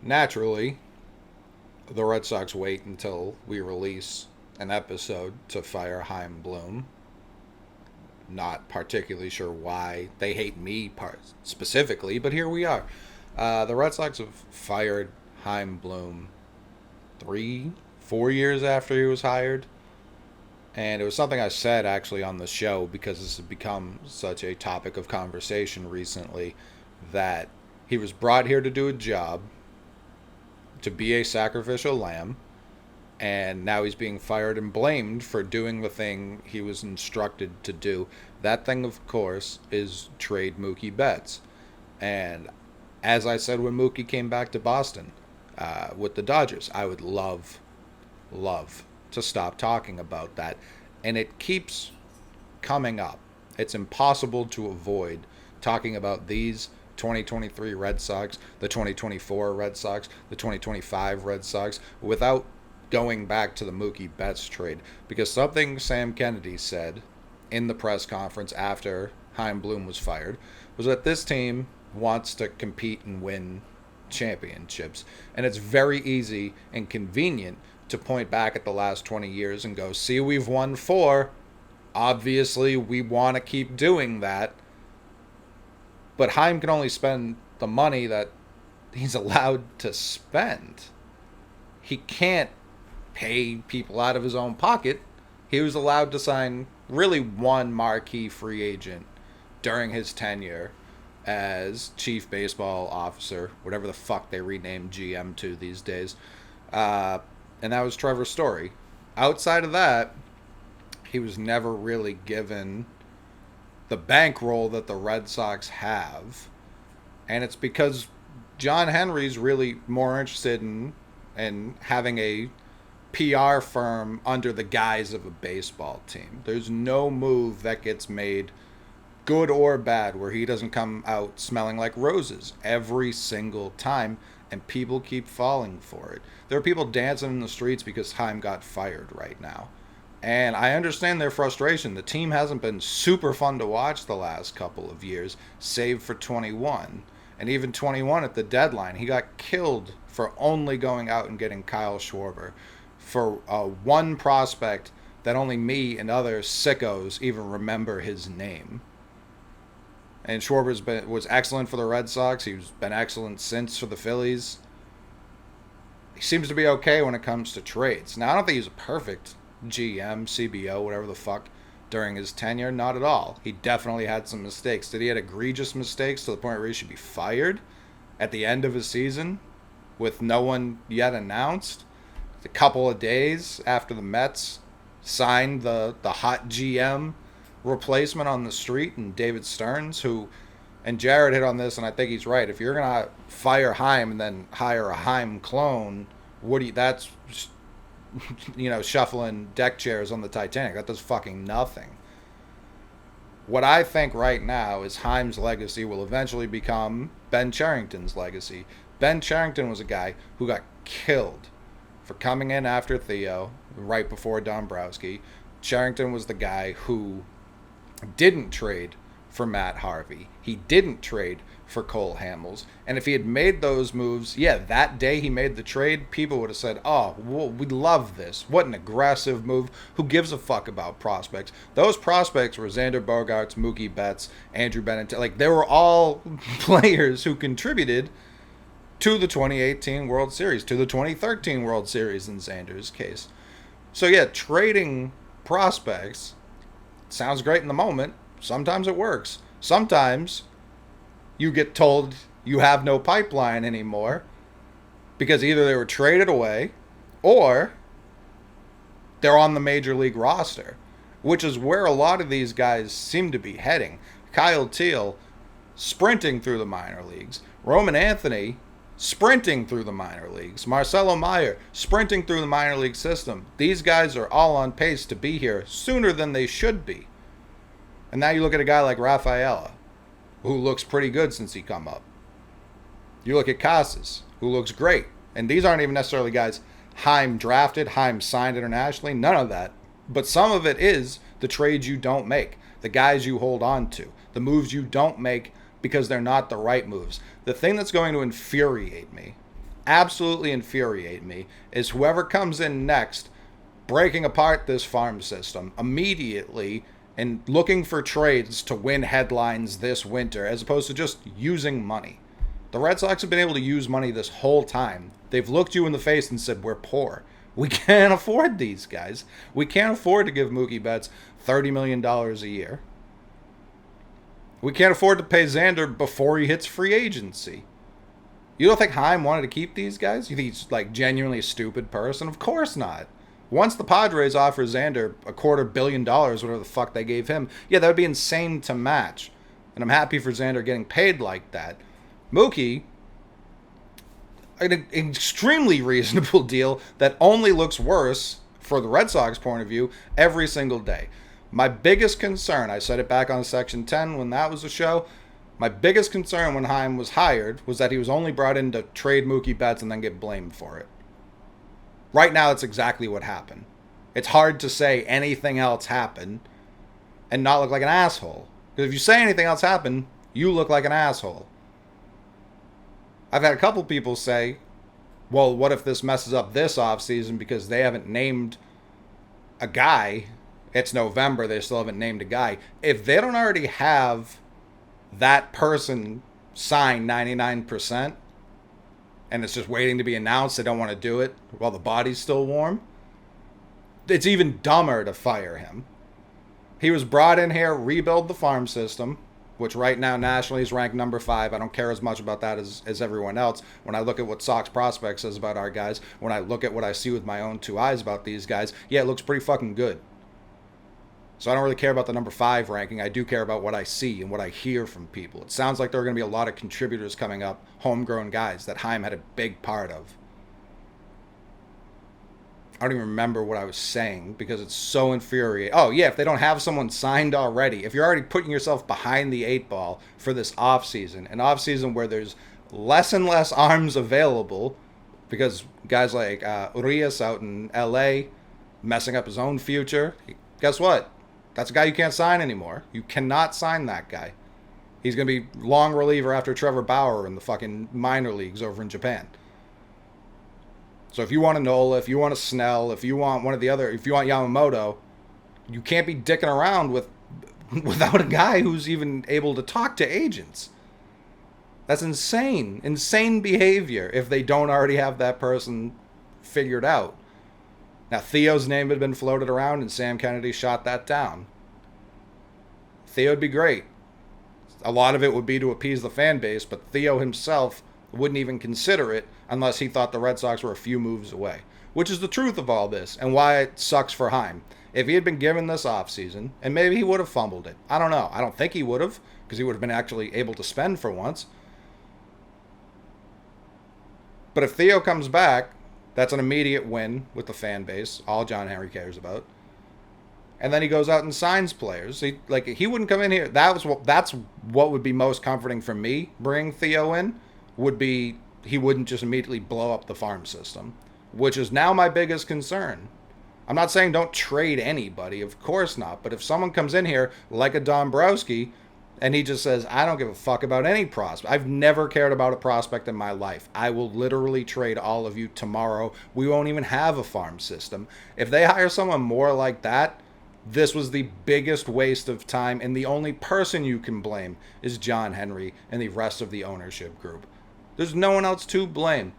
Naturally, the Red Sox wait until we release an episode to fire Chaim Bloom. Not particularly sure why they hate me specifically, but here we are. The Red Sox have fired Chaim Bloom 4 years after he was hired. And it was something I said actually on the show because this has become such a topic of conversation recently that he was brought here to do a job, to be a sacrificial lamb, and now he's being fired and blamed for doing the thing he was instructed to do. That thing, of course, is trade Mookie Betts. And as I said when Mookie came back to Boston with the Dodgers, I would love to stop talking about that. And it keeps coming up. It's impossible to avoid talking about these 2023 Red Sox, the 2024 Red Sox, the 2025 Red Sox, without going back to the Mookie Betts trade. Because something Sam Kennedy said in the press conference after Chaim Bloom was fired was that this team wants to compete and win championships. And it's very easy and convenient to point back at the last 20 years and go, see, we've won 4. Obviously, we want to keep doing that. But Chaim can only spend the money that he's allowed to spend. He can't pay people out of his own pocket. He was allowed to sign really one marquee free agent during his tenure as chief baseball officer, whatever the fuck they renamed GM to these days. And that was Trevor Story. Outside of that, he was never really given the bankroll that the Red Sox have. And it's because John Henry's really more interested in having a PR firm under the guise of a baseball team. There's no move that gets made, good or bad, where he doesn't come out smelling like roses every single time, and people keep falling for it. There are people dancing in the streets because Chaim got fired right now. And I understand their frustration. The team hasn't been super fun to watch the last couple of years, save for 21. And even 21 at the deadline, he got killed for only going out and getting Kyle Schwarber for one prospect that only me and other sickos even remember his name. And was excellent for the Red Sox. He's been excellent since for the Phillies. He seems to be okay when it comes to trades. Now, I don't think he's a perfect GM, CBO, whatever the fuck, during his tenure. Not at all. He definitely had some mistakes. Did he have egregious mistakes to the point where he should be fired at the end of his season with no one yet announced? A couple of days after the Mets signed the hot GM replacement on the street, and David Stearns, who, and Jared hit on this, and I think he's right. If you're gonna fire Chaim and then hire a Chaim clone, that's shuffling deck chairs on the Titanic. That does fucking nothing. What I think right now is Chaim's legacy will eventually become Ben Cherington's legacy. Ben Cherington was a guy who got killed for coming in after Theo right before Dombrowski. Cherington was the guy who didn't trade for Matt Harvey. He didn't trade for Cole Hamels. And if he had made those moves, that day he made the trade, people would have said, oh, well, we love this. What an aggressive move. Who gives a fuck about prospects? Those prospects were Xander Bogaerts, Mookie Betts, Andrew Bennett. They were all players who contributed to the 2018 World Series, to the 2013 World Series in Xander's case. So trading prospects sounds great in the moment. Sometimes it works. Sometimes you get told you have no pipeline anymore because either they were traded away or they're on the major league roster, which is where a lot of these guys seem to be heading. Kyle Teal sprinting through the minor leagues. Roman Anthony sprinting through the minor leagues. Marcelo Meyer sprinting through the minor league system. These guys are all on pace to be here sooner than they should be. And now you look at a guy like Rafaela, who looks pretty good since he come up. You look at Casas, who looks great. And these aren't even necessarily guys Chaim drafted, Chaim signed internationally, none of that. But some of it is the trades you don't make, the guys you hold on to, the moves you don't make because they're not the right moves. The thing that's going to infuriate me absolutely infuriate me is whoever comes in next breaking apart this farm system immediately and looking for trades to win headlines this winter as opposed to just using money. The Red Sox have been able to use money this whole time. They've looked you in the face and said, we're poor. We can't afford these guys. We can't afford to give Mookie Betts $30 million a year. We can't afford to pay Xander before he hits free agency. You don't think Chaim wanted to keep these guys? You think he's like genuinely a stupid person? Of course not. Once the Padres offer Xander $250 million, whatever the fuck they gave him, yeah, that would be insane to match. And I'm happy for Xander getting paid like that. Mookie, an extremely reasonable deal that only looks worse for the Red Sox point of view every single day. My biggest concern, I said it back on Section 10 when that was a show, my biggest concern when Chaim was hired was that he was only brought in to trade Mookie Betts and then get blamed for it. Right now, it's exactly what happened. It's hard to say anything else happened and not look like an asshole. Because if you say anything else happened, you look like an asshole. I've had a couple people say, well, what if this messes up this offseason because they haven't named a guy? It's November, they still haven't named a guy. If they don't already have that person signed 99%, and it's just waiting to be announced, they don't want to do it while the body's still warm, it's even dumber to fire him. He was brought in here, rebuild the farm system, which right now nationally is ranked number 5. I don't care as much about that as everyone else. When I look at what Sox Prospects says about our guys, when I look at what I see with my own 2 eyes about these guys, yeah, it looks pretty fucking good. So I don't really care about the number 5 ranking. I do care about what I see and what I hear from people. It sounds like there are going to be a lot of contributors coming up, homegrown guys that Chaim had a big part of. I don't even remember what I was saying because it's so infuriating. Oh, yeah, if they don't have someone signed already, if you're already putting yourself behind the 8 ball for this offseason, an offseason where there's less and less arms available because guys like Urias out in L.A. messing up his own future, guess what? That's a guy you can't sign anymore. You cannot sign that guy. He's going to be long reliever after Trevor Bauer in the fucking minor leagues over in Japan. So if you want a Nola, if you want a Snell, if you want one of the other, if you want Yamamoto, you can't be dicking around without a guy who's even able to talk to agents. That's insane. Insane behavior if they don't already have that person figured out. Now, Theo's name had been floated around, and Sam Kennedy shot that down. Theo would be great. A lot of it would be to appease the fan base, but Theo himself wouldn't even consider it unless he thought the Red Sox were a few moves away, which is the truth of all this and why it sucks for Chaim. If he had been given this offseason, and maybe he would have fumbled it. I don't know. I don't think he would have, because he would have been actually able to spend for once. But if Theo comes back, that's an immediate win with the fan base, all John Henry cares about. And then he goes out and signs players. He wouldn't come in here. That's what would be most comforting for me, bringing Theo in, would be he wouldn't just immediately blow up the farm system, which is now my biggest concern. I'm not saying don't trade anybody, of course not. But if someone comes in here like a Dombrowski and he just says, I don't give a fuck about any prospect. I've never cared about a prospect in my life. I will literally trade all of you tomorrow. We won't even have a farm system. If they hire someone more like that, this was the biggest waste of time, and the only person you can blame is John Henry and the rest of the ownership group. There's no one else to blame.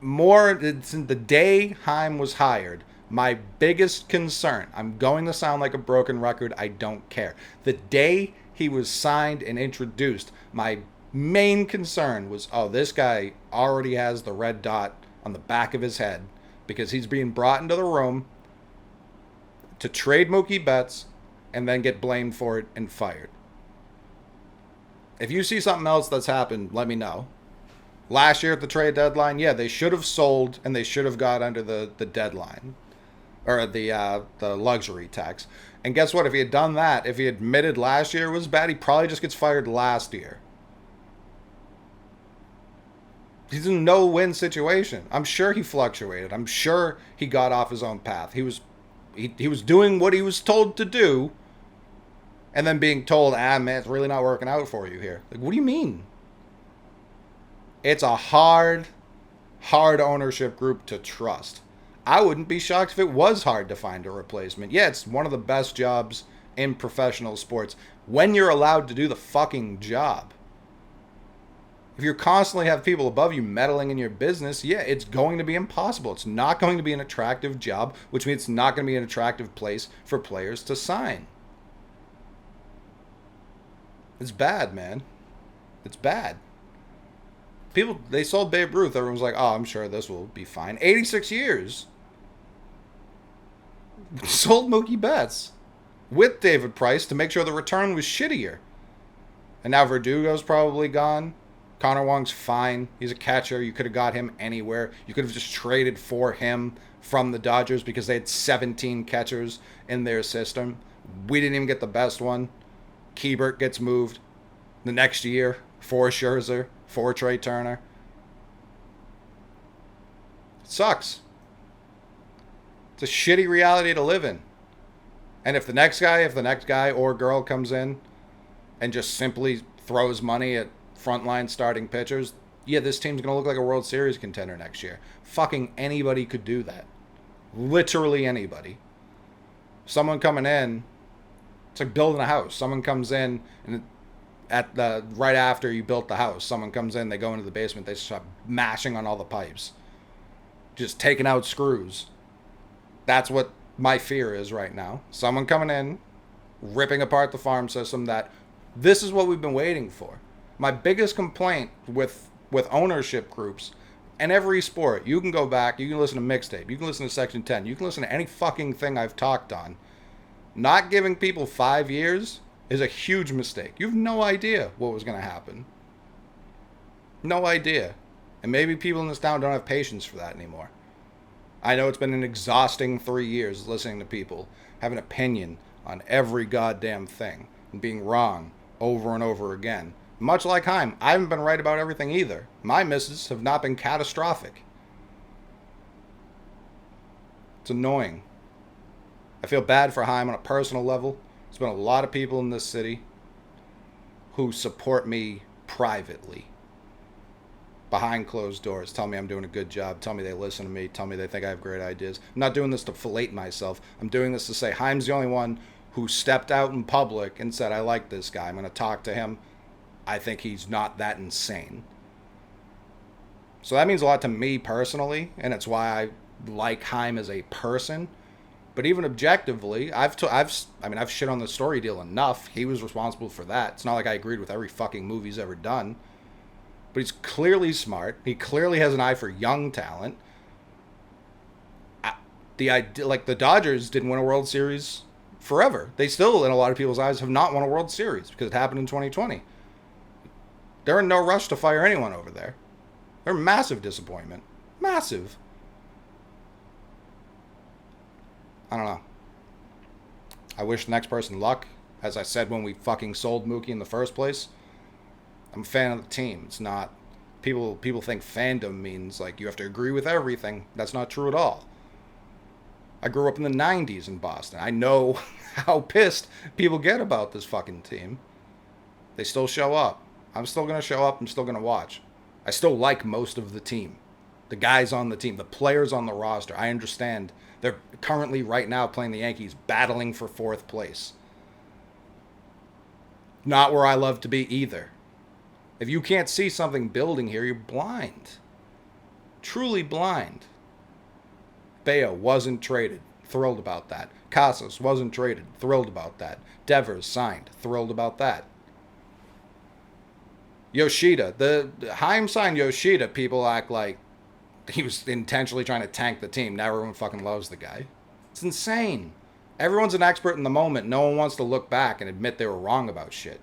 The day Chaim was hired, my biggest concern, I'm going to sound like a broken record, I don't care. The day he was signed and introduced, my main concern was, oh, this guy already has the red dot on the back of his head because he's being brought into the room to trade Mookie Betts and then get blamed for it and fired. If you see something else that's happened, let me know. Last year at the trade deadline, yeah, they should have sold and they should have got under the deadline. Or the luxury tax. And guess what? If he had done that, if he admitted last year was bad, he probably just gets fired last year. He's in a no-win situation. I'm sure he fluctuated. I'm sure he got off his own path. He was doing what he was told to do, and then being told, man, it's really not working out for you here. Like, what do you mean? It's a hard ownership group to trust. I wouldn't be shocked if it was hard to find a replacement. Yeah, it's one of the best jobs in professional sports when you're allowed to do the fucking job. If you constantly have people above you meddling in your business, yeah, it's going to be impossible. It's not going to be an attractive job, which means it's not going to be an attractive place for players to sign. It's bad, man. It's bad. People, they sold Babe Ruth. Everyone's like, oh, I'm sure this will be fine. 86 years. Sold Mookie Betts with David Price to make sure the return was shittier. And now Verdugo's probably gone. Connor Wong's fine. He's a catcher. You could have got him anywhere. You could have just traded for him from the Dodgers because they had 17 catchers in their system. We didn't even get the best one. Keibert gets moved the next year for Scherzer, for Trey Turner. It sucks. It's a shitty reality to live in. And if the next guy or girl comes in and just simply throws money at frontline starting pitchers, yeah, this team's going to look like a World Series contender next year. Fucking anybody could do that. Literally anybody. Someone coming in, it's like building a house. Someone comes in and right after you built the house, someone comes in, they go into the basement, they start mashing on all the pipes. Just taking out screws. That's what my fear is right now. Someone coming in, ripping apart the farm system. This is what we've been waiting for. My biggest complaint with ownership groups and every sport, you can go back, you can listen to Mixtape, you can listen to Section 10, you can listen to any fucking thing I've talked on. Not giving people 5 years is a huge mistake. You have no idea what was going to happen. No idea. And maybe people in this town don't have patience for that anymore. I know it's been an exhausting 3 years listening to people have an opinion on every goddamn thing and being wrong over and over again. Much like Chaim, I haven't been right about everything either. My misses have not been catastrophic. It's annoying. I feel bad for Chaim on a personal level. There's been a lot of people in this city who support me privately. Behind closed doors, tell me I'm doing a good job, tell me they listen to me, tell me they think I have great ideas. I'm not doing this to fillet myself. I'm doing this to say Chaim's the only one who stepped out in public and said, I like this guy. I'm going to talk to him. I think he's not that insane. So that means a lot to me personally, and it's why I like Chaim as a person. But even objectively, I've shit on the story deal enough. He was responsible for that. It's not like I agreed with every fucking movie he's ever done. But he's clearly smart. He clearly has an eye for young talent. The Dodgers didn't win a World Series forever. They still, in a lot of people's eyes, have not won a World Series because it happened in 2020. They're in no rush to fire anyone over there. They're a massive disappointment. Massive. I don't know. I wish the next person luck. As I said when we fucking sold Mookie in the first place, I'm a fan of the team. It's not... People think fandom means, like, you have to agree with everything. That's not true at all. I grew up in the 90s in Boston. I know how pissed people get about this fucking team. They still show up. I'm still going to show up. I'm still going to watch. I still like most of the team. The guys on the team. The players on the roster. I understand. They're currently, right now, playing the Yankees, battling for 4th place. Not where I love to be either. If you can't see something building here, you're blind. Truly blind. Bayo wasn't traded. Thrilled about that. Casas wasn't traded. Thrilled about that. Devers signed. Thrilled about that. Yoshida. The Chaim signed Yoshida. People act like he was intentionally trying to tank the team. Now everyone fucking loves the guy. It's insane. Everyone's an expert in the moment. No one wants to look back and admit they were wrong about shit.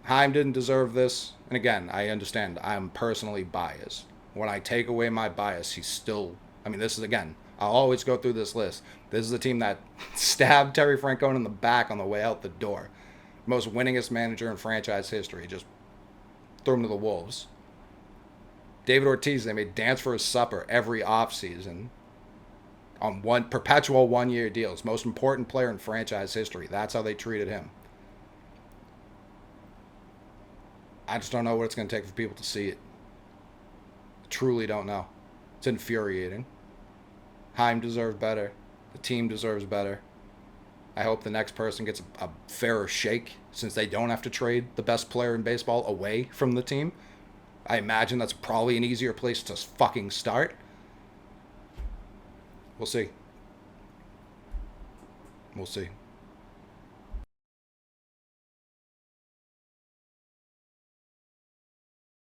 Chaim didn't deserve this. And again, I understand. I'm personally biased. When I take away my bias, he's still... this is, again, I'll always go through this list. This is the team that stabbed Terry Francona in the back on the way out the door. Most winningest manager in franchise history. Just threw him to the wolves. David Ortiz, they made dance for his supper every offseason on perpetual one-year deals. Most important player in franchise history. That's how they treated him. I just don't know what it's going to take for people to see it. Truly don't know. It's infuriating. Chaim deserves better. The team deserves better. I hope the next person gets a fairer shake since they don't have to trade the best player in baseball away from the team. I imagine that's probably an easier place to fucking start. We'll see. We'll see.